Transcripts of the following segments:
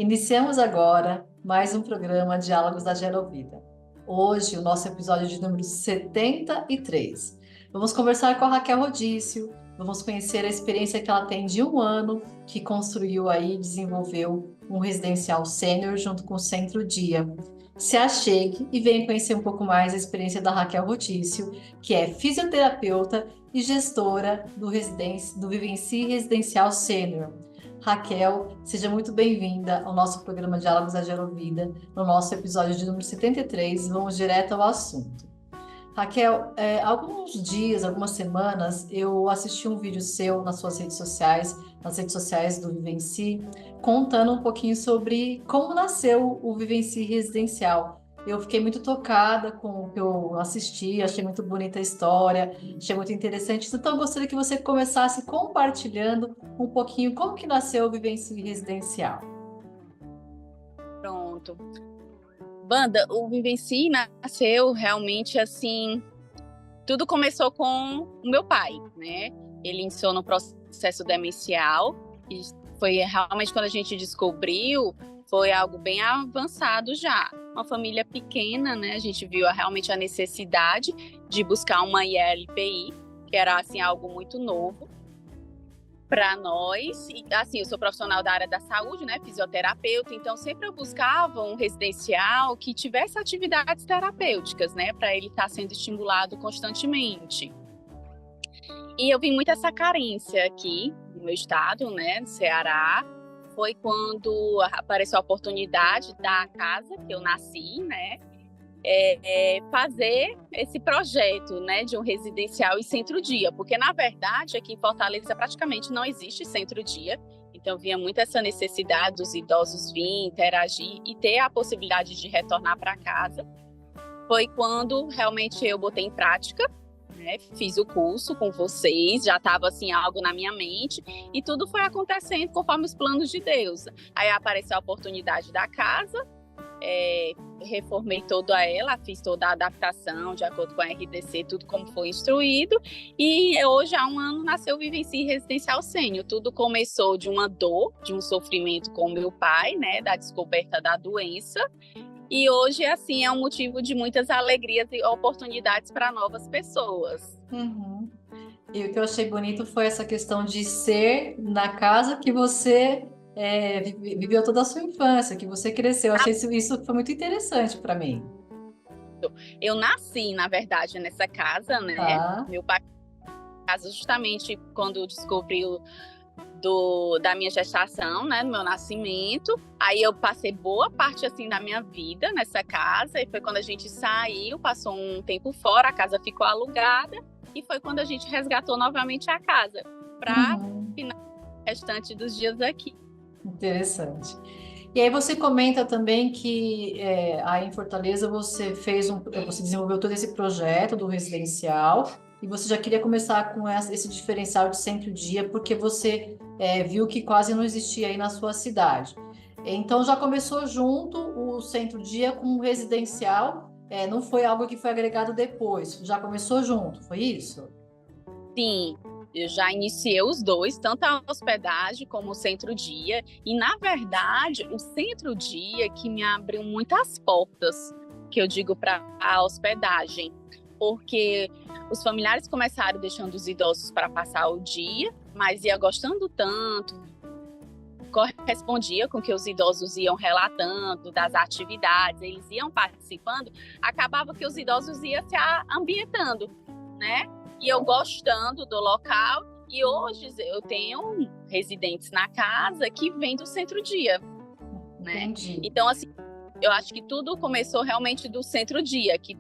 Iniciamos agora mais um programa Diálogos da Gerovida. Hoje, o nosso episódio de número 73. Vamos conversar com a Raquel Rodício, vamos conhecer a experiência que ela tem de um ano, que construiu aí, desenvolveu um residencial sênior junto com o Centro Dia. Se achegue e venha conhecer um pouco mais a experiência da Raquel Rodício, que é fisioterapeuta e gestora do Vivenci Residencial Sênior. Raquel, seja muito bem-vinda ao nosso programa Diálogos da Gerovida, no nosso episódio de número 73. Vamos direto ao assunto. Raquel, alguns dias, algumas semanas, eu assisti um vídeo seu nas suas redes sociais, nas redes sociais do Vivenci, contando um pouquinho sobre como nasceu o Vivenci Residencial. Eu fiquei muito tocada com o que eu assisti, achei muito bonita a história, achei muito interessante. Então, eu gostaria que você começasse compartilhando um pouquinho como que nasceu o Vivenci Residencial. Pronto. Banda, o Vivenci nasceu realmente assim, tudo começou com o meu pai, né? Ele iniciou no processo demencial e foi realmente quando a gente descobriu, foi algo bem avançado já. Uma família pequena, né? A gente viu realmente a necessidade de buscar uma ILPI, que era assim algo muito novo para nós. E, assim, eu sou profissional da área da saúde, né, fisioterapeuta, então sempre eu buscava um residencial que tivesse atividades terapêuticas, né, para ele estar sendo estimulado constantemente. E eu vi muito essa carência aqui no meu estado, né, no Ceará. Foi quando apareceu a oportunidade da casa que eu nasci, né, fazer esse projeto, né, de um residencial e centro-dia, porque na verdade aqui em Fortaleza praticamente não existe centro-dia, então vinha muito essa necessidade dos idosos vir, interagir e ter a possibilidade de retornar para casa. Foi quando realmente eu botei em prática, né, fiz o curso com vocês, já estava assim algo na minha mente e tudo foi acontecendo conforme os planos de Deus. Aí apareceu a oportunidade da casa, reformei toda ela, fiz toda a adaptação de acordo com a RDC, tudo como foi instruído, e hoje há um ano nasceu o Vivenci Residencial Sênior. Tudo começou de uma dor, de um sofrimento com meu pai, né, da descoberta da doença, e hoje assim é um motivo de muitas alegrias e oportunidades para novas pessoas. Uhum. E o que eu achei bonito foi essa questão de ser na casa que você viveu toda a sua infância, que você cresceu. Eu achei isso foi muito interessante para mim. Eu nasci, na verdade, nessa casa, né? Tá. Meu pai casa justamente quando descobriu da minha gestação, né, do meu nascimento. Aí eu passei boa parte assim da minha vida nessa casa, e foi quando a gente saiu, passou um tempo fora, a casa ficou alugada, e foi quando a gente resgatou novamente a casa para finalizar o restante dos dias aqui. Interessante. E aí você comenta também que aí em Fortaleza você você desenvolveu todo esse projeto do residencial e você já queria começar com esse diferencial de centro-dia porque você viu que quase não existia aí na sua cidade. Então já começou junto o centro-dia com o residencial, não foi algo que foi agregado depois, já começou junto, foi isso? Sim, eu já iniciei os dois, tanto a hospedagem como o centro-dia. E, na verdade, o centro-dia que me abriu muitas portas, que eu digo para a hospedagem. Porque os familiares começaram deixando os idosos para passar o dia, mas ia gostando tanto, correspondia com o que os idosos iam relatando das atividades, eles iam participando, acabava que os idosos iam se ambientando, né? E eu gostando do local, e hoje eu tenho residentes na casa que vêm do centro-dia, né? Entendi. Então, assim, eu acho que tudo começou realmente do centro-dia, que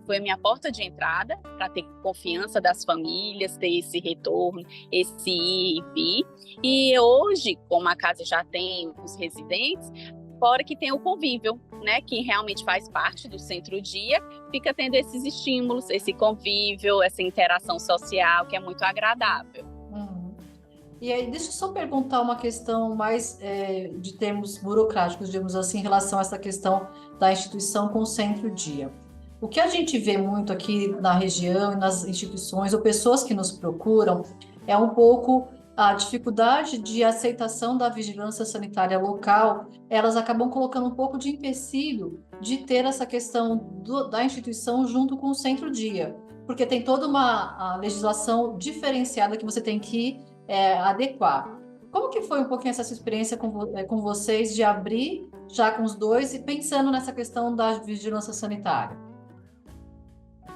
foi a minha porta de entrada para ter confiança das famílias, ter esse retorno, esse ir e vir. E hoje, como a casa já tem os residentes, fora que tem o convívio, né, que realmente faz parte do centro-dia, fica tendo esses estímulos, esse convívio, essa interação social, que é muito agradável. E aí, deixa eu só perguntar uma questão mais de termos burocráticos, digamos assim, em relação a essa questão da instituição com o centro-dia. O que a gente vê muito aqui na região e nas instituições, ou pessoas que nos procuram, é um pouco a dificuldade de aceitação da vigilância sanitária local, elas acabam colocando um pouco de empecilho de ter essa questão da instituição junto com o centro-dia, porque tem toda uma legislação diferenciada que você tem que adequar. Como que foi um pouquinho essa sua experiência com vocês de abrir já com os dois e pensando nessa questão da vigilância sanitária?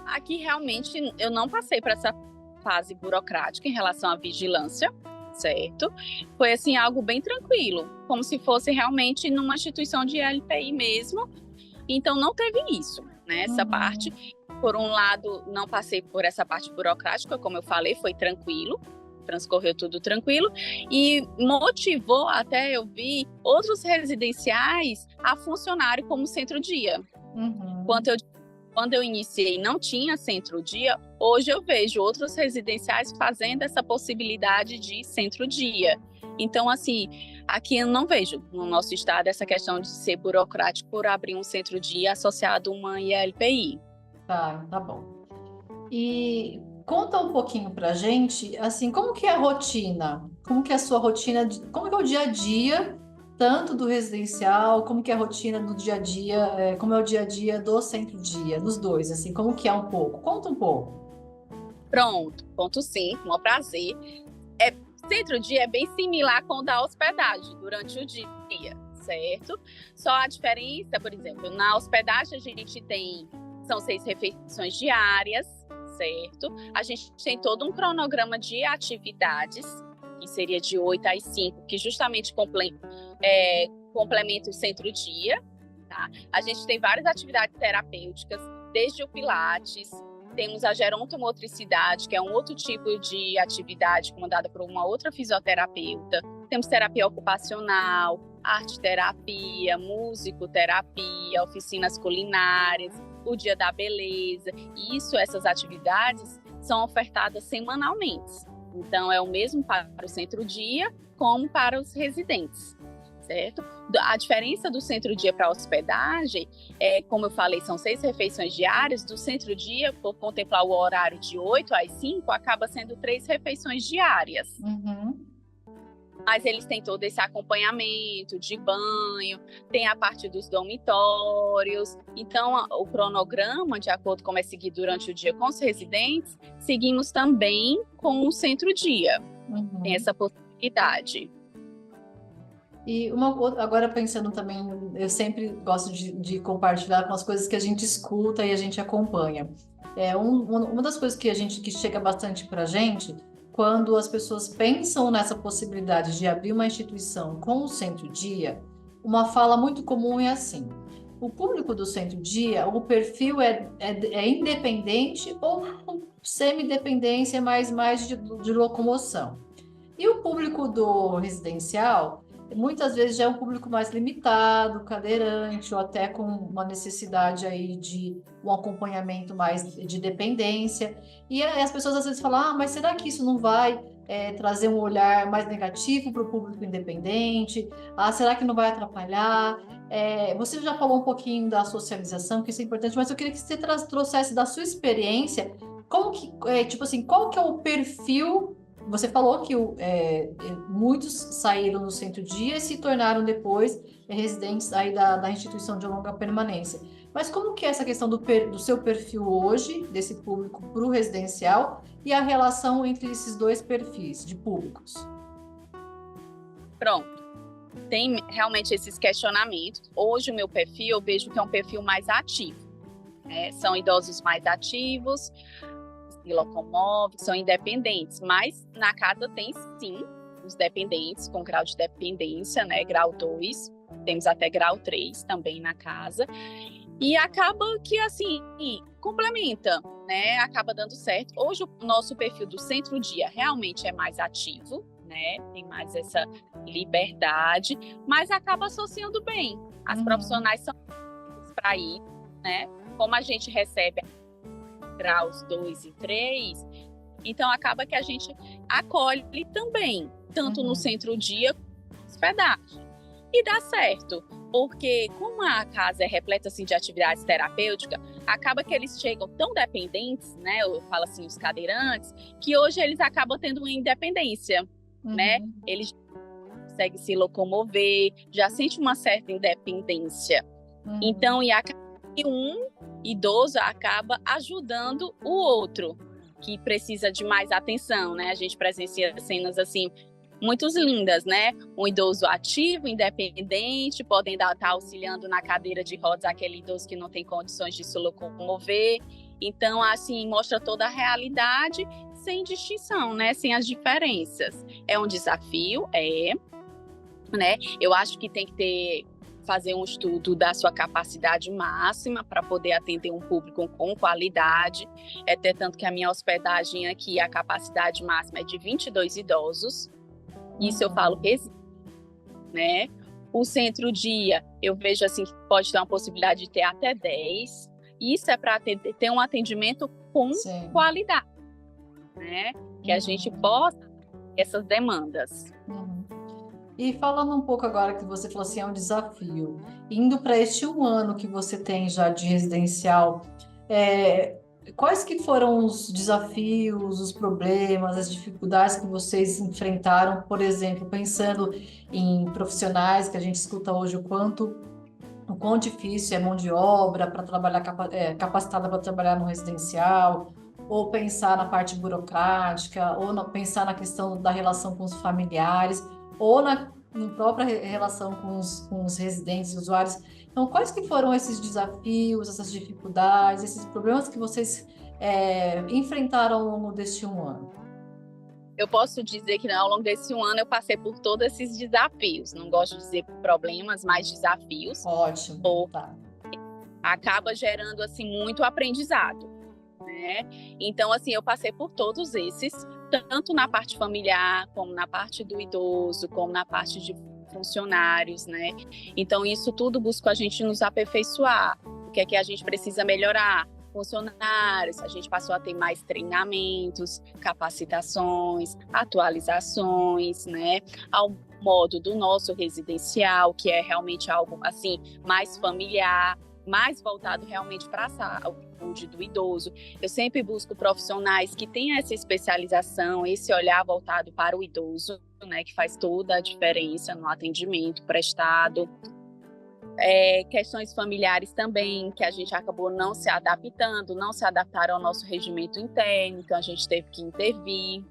Aqui realmente eu não passei por essa fase burocrática em relação à vigilância, certo? Foi assim algo bem tranquilo, como se fosse realmente numa instituição de LPI mesmo. Então não teve isso, né? Essa parte, por um lado, não passei por essa parte burocrática, como eu falei, foi tranquilo, transcorreu tudo tranquilo e motivou até eu vi outros residenciais a funcionarem como centro-dia. Quando eu iniciei não tinha centro-dia, hoje eu vejo outros residenciais fazendo essa possibilidade de centro-dia. Então, assim, aqui eu não vejo no nosso estado essa questão de ser burocrático por abrir um centro-dia associado a uma ILPI. Tá bom. E conta um pouquinho pra gente, assim, como que é a rotina? Como que é a sua rotina? Como que é o dia a dia, tanto do residencial, como que é a rotina do dia a dia, como é o dia a dia do centro-dia, dos dois, assim, como que é um pouco? Conta um pouco. Pronto, ponto sim, com o prazer. Centro-dia é bem similar com o da hospedagem durante o dia, certo? Só a diferença, por exemplo, na hospedagem a gente são 6 refeições diárias, certo? A gente tem todo um cronograma de atividades, que seria de 8 às 5, que justamente complementa o centro-dia, tá? A gente tem várias atividades terapêuticas, desde o Pilates, temos a gerontomotricidade, que é um outro tipo de atividade comandada por uma outra fisioterapeuta. Temos terapia ocupacional, arte-terapia, musicoterapia, oficinas culinárias, o Dia da Beleza. E essas atividades são ofertadas semanalmente. Então, é o mesmo para o centro-dia como para os residentes, certo? A diferença do centro-dia para a hospedagem, como eu falei, são 6 refeições diárias. Do centro-dia, por contemplar o horário de 8 às 5, acaba sendo 3 refeições diárias. Mas eles têm todo esse acompanhamento de banho, tem a parte dos dormitórios. Então, o cronograma, de acordo com como é seguido durante o dia com os residentes, seguimos também com o centro-dia. Tem essa possibilidade. E agora pensando também, eu sempre gosto de compartilhar com as coisas que a gente escuta e a gente acompanha. Uma das coisas que chega bastante para a gente, quando as pessoas pensam nessa possibilidade de abrir uma instituição com o centro-dia, uma fala muito comum é assim: o público do centro-dia, o perfil é independente ou semi-dependência, mais de locomoção. E o público do residencial, muitas vezes já é um público mais limitado, cadeirante, ou até com uma necessidade aí de um acompanhamento mais de dependência. E as pessoas às vezes falam, mas será que isso não vai trazer um olhar mais negativo para o público independente? Será que não vai atrapalhar? Você já falou um pouquinho da socialização, que isso é importante, mas eu queria que você trouxesse da sua experiência, tipo assim, qual que é o perfil. Você falou que muitos saíram no centro-dia e se tornaram depois residentes aí da instituição de longa permanência. Mas como que é essa questão do seu perfil hoje, desse público para o residencial, e a relação entre esses dois perfis de públicos? Pronto. Tem realmente esses questionamentos. Hoje o meu perfil, eu vejo que é um perfil mais ativo. São idosos mais ativos, se locomovem, são independentes, mas na casa tem sim os dependentes com grau de dependência, né, grau 2, temos até grau 3 também na casa, e acaba que assim, complementa, né, acaba dando certo. Hoje o nosso perfil do centro-dia realmente é mais ativo, né, tem mais essa liberdade, mas acaba associando bem. As profissionais são para ir, né, como a gente recebe graus 2 e 3, então acaba que a gente acolhe também, tanto no centro-dia como na hospedagem. E dá certo, porque como a casa é repleta assim, de atividades terapêuticas, acaba que eles chegam tão dependentes, né? Eu falo assim, os cadeirantes, que hoje eles acabam tendo uma independência. né? Uhum. Ele já consegue se locomover, já sente uma certa independência. Uhum. Então, e acaba que um idoso acaba ajudando o outro, que precisa de mais atenção, né? A gente presencia cenas assim muito lindas, né? Um idoso ativo, independente, podem estar auxiliando na cadeira de rodas aquele idoso que não tem condições de se locomover. Então, assim, mostra toda a realidade sem distinção, né? Sem as diferenças. É um desafio, né? Eu acho que tem que fazer um estudo da sua capacidade máxima para poder atender um público com qualidade. Até tanto que a minha hospedagem aqui, a capacidade máxima é de 22 idosos. Isso eu falo Uhum. resíduo, né? O centro-dia, eu vejo assim que pode ter uma possibilidade de ter até 10. Isso é para ter um atendimento com Sim. qualidade, né? Que a gente Uhum. possa ter essas demandas. Uhum. E falando um pouco agora que você falou assim, é um desafio. Indo para este um ano que você tem já de residencial, é, quais que foram os desafios, os problemas, as dificuldades que vocês enfrentaram, por exemplo, pensando em profissionais que a gente escuta hoje o quão difícil é mão de obra para trabalhar capacitada para trabalhar no residencial, ou pensar na parte burocrática, ou pensar na questão da relação com os familiares, ou na própria relação com os residentes, usuários. Então, quais que foram esses desafios, essas dificuldades, esses problemas que vocês enfrentaram ao longo deste um ano? Eu posso dizer que ao longo desse um ano eu passei por todos esses desafios. Não gosto de dizer problemas, mas desafios. Ótimo, Ou tá. acaba gerando assim muito aprendizado, né? Então assim, eu passei por todos esses, tanto na parte familiar, como na parte do idoso, como na parte de funcionários, né? Então isso tudo busca a gente nos aperfeiçoar. O que é que a gente precisa melhorar? Funcionários, a gente passou a ter mais treinamentos, capacitações, atualizações, né? Ao modo do nosso residencial, que é realmente algo assim mais familiar, mais voltado realmente para a saúde do idoso. Eu sempre busco profissionais que tenham essa especialização, esse olhar voltado para o idoso, né, que faz toda a diferença no atendimento prestado. Questões familiares também, que a gente acabou não se adaptando, não se adaptaram ao nosso regimento interno, então a gente teve que intervir.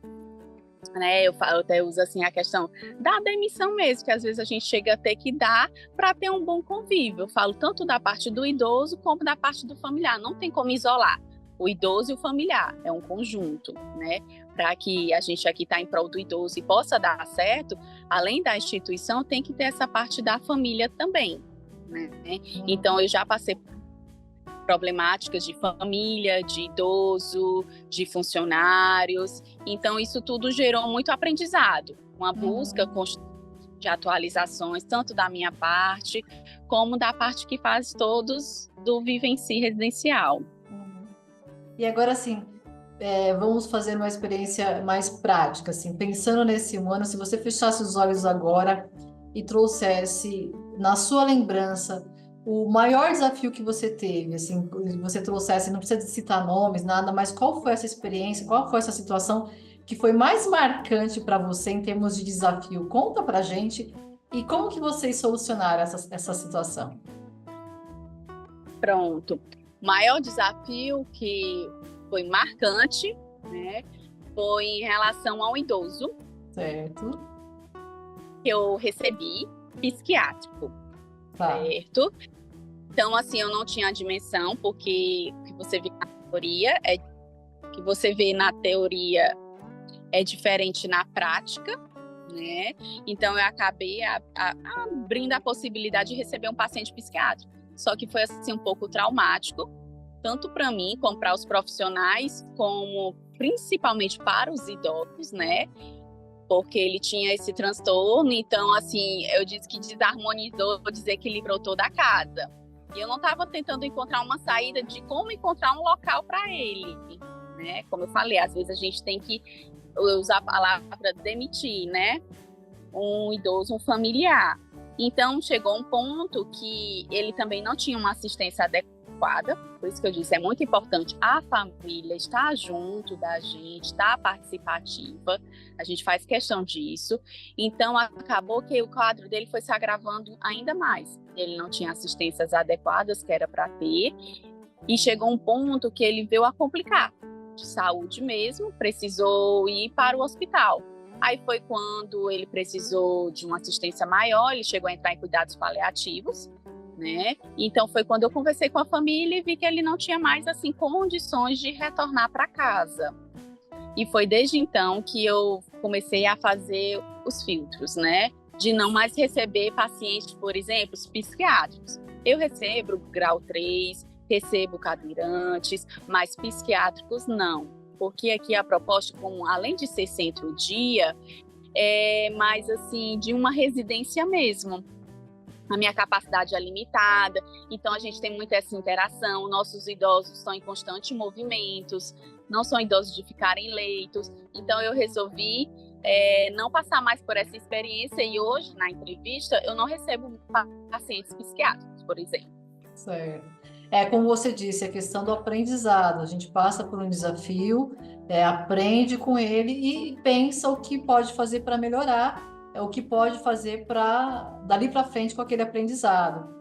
Né, eu até uso assim a questão da demissão mesmo, que às vezes a gente chega a ter que dar para ter um bom convívio. Eu falo tanto da parte do idoso como da parte do familiar. Não tem como isolar o idoso e o familiar, é um conjunto, né? Para que a gente aqui está em prol do idoso e possa dar certo, além da instituição, tem que ter essa parte da família também, né? Então eu já passei problemáticas de família, de idoso, de funcionários. Então, isso tudo gerou muito aprendizado, uma busca Uhum. constante de atualizações, tanto da minha parte, como da parte que faz todos do Vivenci Residencial. Uhum. E agora, assim, vamos fazer uma experiência mais prática, assim, pensando nesse um ano, se você fechasse os olhos agora e trouxesse na sua lembrança o maior desafio que você teve, assim, você trouxesse, não precisa citar nomes, nada, mas qual foi essa experiência, qual foi essa situação que foi mais marcante para você em termos de desafio? Conta pra gente e como que vocês solucionaram essa situação? Pronto. O maior desafio que foi marcante, né, foi em relação ao idoso Certo? que eu recebi psiquiátrico, Tá. certo? Então, assim, eu não tinha a dimensão, porque o que você vê na teoria é diferente na prática, né? Então, eu acabei abrindo a possibilidade de receber um paciente psiquiátrico. Só que foi, assim, um pouco traumático, tanto para mim, como para os profissionais, como principalmente para os idosos, né? Porque ele tinha esse transtorno, então, assim, eu disse que desarmonizou, desequilibrou toda a casa. E eu não estava tentando encontrar uma saída de como encontrar um local para ele, né? Como eu falei, às vezes a gente tem que usar a palavra demitir, né? Um idoso, um familiar. Então, chegou um ponto que ele também não tinha uma assistência adequada adequada. Por isso que eu disse, é muito importante a família estar junto da gente, estar participativa. A gente faz questão disso. Então, acabou que o quadro dele foi se agravando ainda mais. Ele não tinha assistências adequadas que era para ter. E chegou um ponto que ele veio a complicar de saúde mesmo, precisou ir para o hospital. Aí foi quando ele precisou de uma assistência maior, ele chegou a entrar em cuidados paliativos, né? Então foi quando eu conversei com a família e vi que ele não tinha mais assim condições de retornar para casa. E foi desde então que eu comecei a fazer os filtros, né? De não mais receber pacientes, por exemplo, psiquiátricos. Eu recebo grau 3, recebo cadeirantes, mas psiquiátricos não. Porque aqui a proposta, como, além de ser centro-dia, é mais assim, de uma residência mesmo. A minha capacidade é limitada, então a gente tem muito essa interação. Nossos idosos estão em constantes movimentos, não são idosos de ficarem em leitos. Então eu resolvi não passar mais por essa experiência e hoje, na entrevista, eu não recebo pacientes psiquiátricos, por exemplo. Certo. Como você disse, a questão do aprendizado. A gente passa por um desafio, aprende com ele e pensa o que pode fazer para melhorar, o que pode fazer para dali para frente com aquele aprendizado.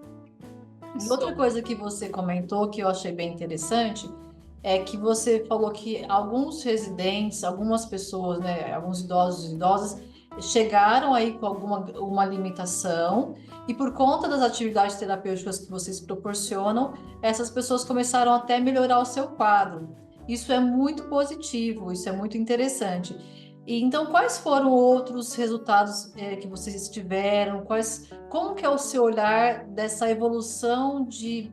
E outra coisa que você comentou que eu achei bem interessante é que você falou que alguns residentes, algumas pessoas, né, alguns idosos e idosas chegaram aí com uma limitação e por conta das atividades terapêuticas que vocês proporcionam, essas pessoas começaram até a melhorar o seu quadro. Isso é muito positivo, isso é muito interessante. E então, quais foram outros resultados que vocês tiveram? Como que é o seu olhar dessa evolução de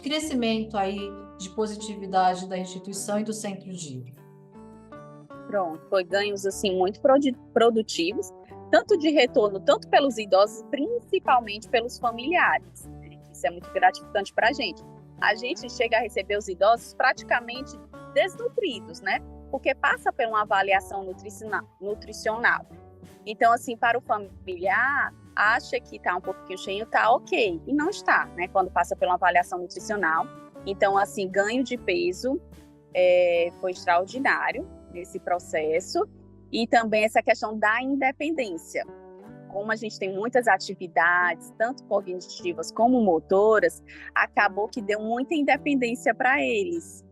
crescimento aí, de positividade da instituição e do centro-dia? Pronto, foi ganhos assim muito produtivos, tanto de retorno, tanto pelos idosos, principalmente pelos familiares, né? Isso é muito gratificante para a gente. A gente chega a receber os idosos praticamente desnutridos, né? Porque passa por uma avaliação nutricional. Então, assim, para o familiar, acha que está um pouquinho cheio, está ok, e não está, né? Quando passa por uma avaliação nutricional. Então, assim, ganho de peso foi extraordinário nesse processo, e também essa questão da independência. Como a gente tem muitas atividades, tanto cognitivas como motoras, acabou que deu muita independência para eles,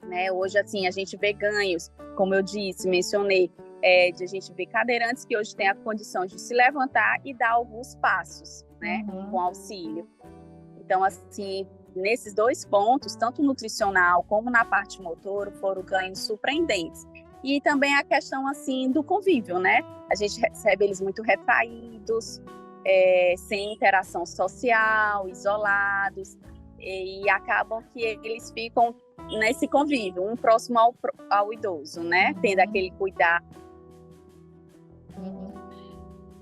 né? Hoje, assim, a gente vê ganhos, como eu disse, mencionei, de a gente ver cadeirantes que hoje têm a condição de se levantar e dar alguns passos, né? Com auxílio. Então, assim, nesses dois pontos, tanto nutricional como na parte motor, foram ganhos surpreendentes. E também a questão, assim, do convívio, né? A gente recebe eles muito retraídos, sem interação social, isolados, e acabam que eles ficam nesse convívio, um próximo ao idoso, né? Tendo aquele cuidado.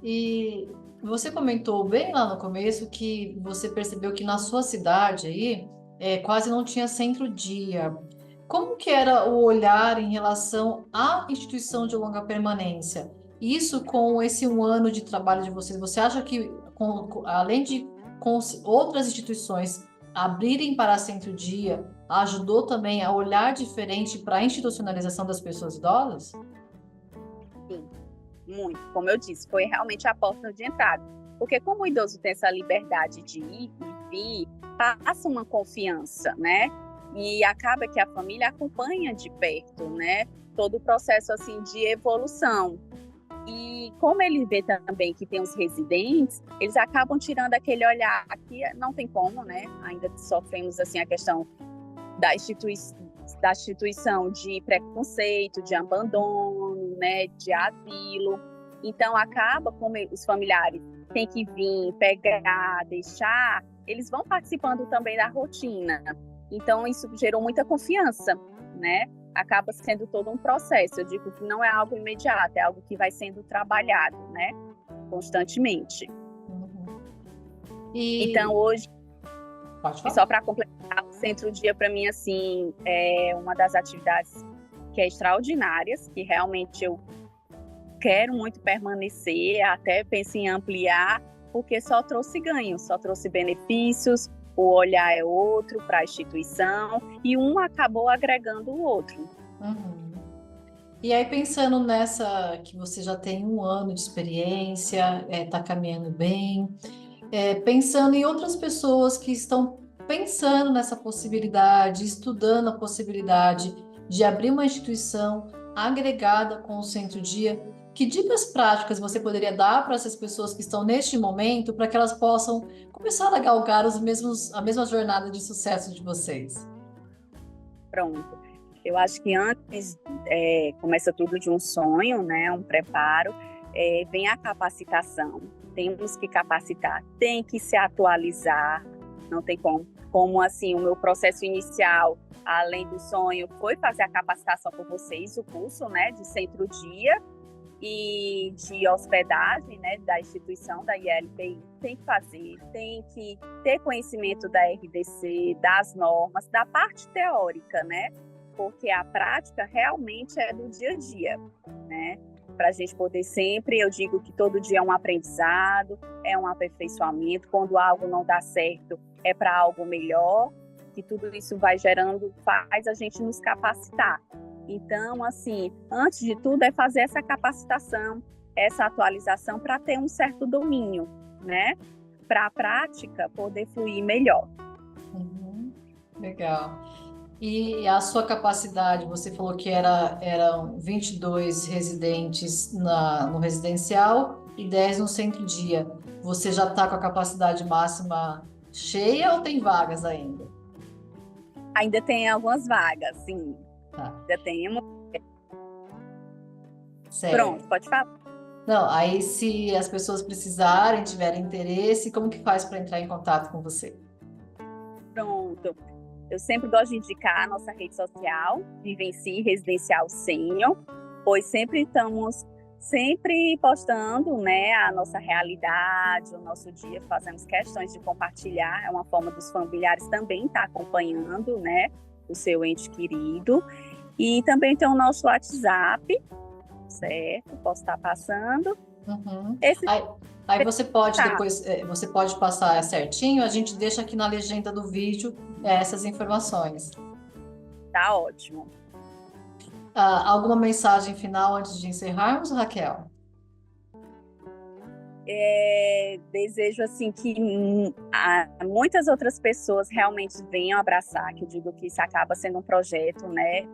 E você comentou bem lá no começo que você percebeu que na sua cidade aí quase não tinha centro-dia. Como que era o olhar em relação à instituição de longa permanência? Isso com esse 1 ano de trabalho de vocês, você acha que, além de com outras instituições abrirem para centro-dia, ajudou também a olhar diferente para a institucionalização das pessoas idosas? Sim, muito. Como eu disse, foi realmente a porta de entrada. Porque como o idoso tem essa liberdade de ir e vir, passa uma confiança, né? E acaba que a família acompanha de perto, né? Todo o processo assim de evolução. E como ele vê também que tem os residentes, eles acabam tirando aquele olhar que não tem como, né? Ainda sofremos assim a questão da instituição de preconceito, de abandono, né? De asilo. Então acaba como os familiares têm que vir, pegar, deixar, eles vão participando também da rotina. Então, isso gerou muita confiança, né? Acaba sendo todo um processo. Eu digo que não é algo imediato, é algo que vai sendo trabalhado, né? Constantemente. Então, hoje, só para completar, o centro-dia, para mim, assim, é uma das atividades que é extraordinárias, que realmente eu quero muito permanecer, até penso em ampliar, porque só trouxe ganhos, só trouxe benefícios, o olhar é outro para a instituição e um acabou agregando o outro. Uhum. E aí, pensando nessa, que você já tem um ano de experiência, está caminhando bem, pensando em outras pessoas que estão pensando nessa possibilidade, estudando a possibilidade de abrir uma instituição agregada com o Centro-Dia, que dicas práticas você poderia dar para essas pessoas que estão neste momento, para que elas possam começar a galgar a mesma jornada de sucesso de vocês? Pronto. Eu acho que antes começa tudo de um sonho, né, um preparo, vem a capacitação. Temos que capacitar, tem que se atualizar, não tem como. Como assim, o meu processo inicial, além do sonho, foi fazer a capacitação com vocês, o curso, né, de Centro-Dia e de hospedagem, né, da instituição da ILPI. Tem que fazer, tem que ter conhecimento da RDC, das normas, da parte teórica, né? Porque a prática realmente é do dia a dia, né? Para a gente poder sempre, eu digo que todo dia é um aprendizado, é um aperfeiçoamento. Quando algo não dá certo, é para algo melhor, que tudo isso vai gerando, faz a gente nos capacitar. Então, assim, antes de tudo é fazer essa capacitação, essa atualização para ter um certo domínio, né? Para a prática poder fluir melhor. Uhum. Legal. E a sua capacidade, você falou que eram 22 residentes no residencial e 10 no centro-dia. Você já está com a capacidade máxima cheia ou tem vagas ainda? Ainda tem algumas vagas, sim. Tá. Ainda temos. Certo. Pronto, pode falar. Não, aí se as pessoas precisarem, tiverem interesse, como que faz para entrar em contato com você? Pronto. Eu sempre gosto de indicar a nossa rede social, Vivenci Residencial Sênior, pois sempre estamos postando, né, a nossa realidade, o nosso dia, fazemos questões de compartilhar, é uma forma dos familiares também estar acompanhando, né, o seu ente querido. E também tem o nosso WhatsApp, certo? Posso estar passando. Uhum. Aí você pode depois, você pode passar certinho, a gente deixa aqui na legenda do vídeo essas informações. Tá ótimo. Alguma mensagem final antes de encerrarmos, Raquel? Desejo assim que muitas outras pessoas realmente venham abraçar, que eu digo que isso acaba sendo um projeto, né,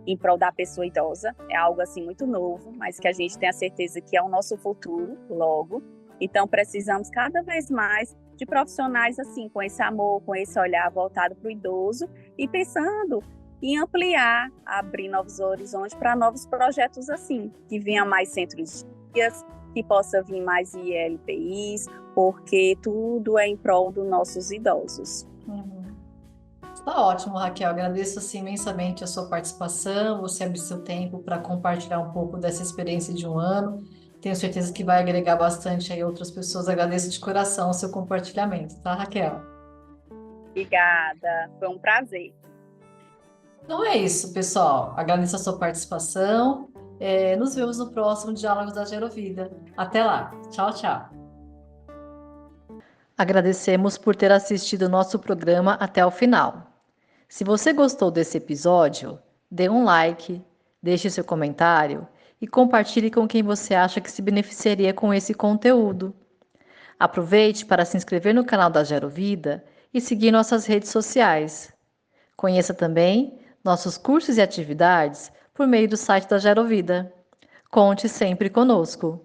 em prol da pessoa idosa. É algo assim muito novo, mas que a gente tem a certeza que é o nosso futuro logo. Então precisamos cada vez mais de profissionais assim, com esse amor, com esse olhar voltado para o idoso e pensando em ampliar, abrir novos horizontes para novos projetos assim, que venha mais centros de dias, que possa vir mais ILPIs, porque tudo é em prol dos nossos idosos. Tá ótimo, Raquel. Agradeço assim, imensamente a sua participação, você abrir seu tempo para compartilhar um pouco dessa experiência de um ano. Tenho certeza que vai agregar bastante aí outras pessoas. Agradeço de coração o seu compartilhamento, tá, Raquel? Obrigada, foi um prazer. Então é isso, pessoal. Agradeço a sua participação. Nos vemos no próximo Diálogos da Gerovida. Até lá. Tchau, tchau. Agradecemos por ter assistido o nosso programa até o final. Se você gostou desse episódio, dê um like, deixe seu comentário e compartilhe com quem você acha que se beneficiaria com esse conteúdo. Aproveite para se inscrever no canal da Gero Vida e seguir nossas redes sociais. Conheça também nossos cursos e atividades por meio do site da Gero Vida. Conte sempre conosco!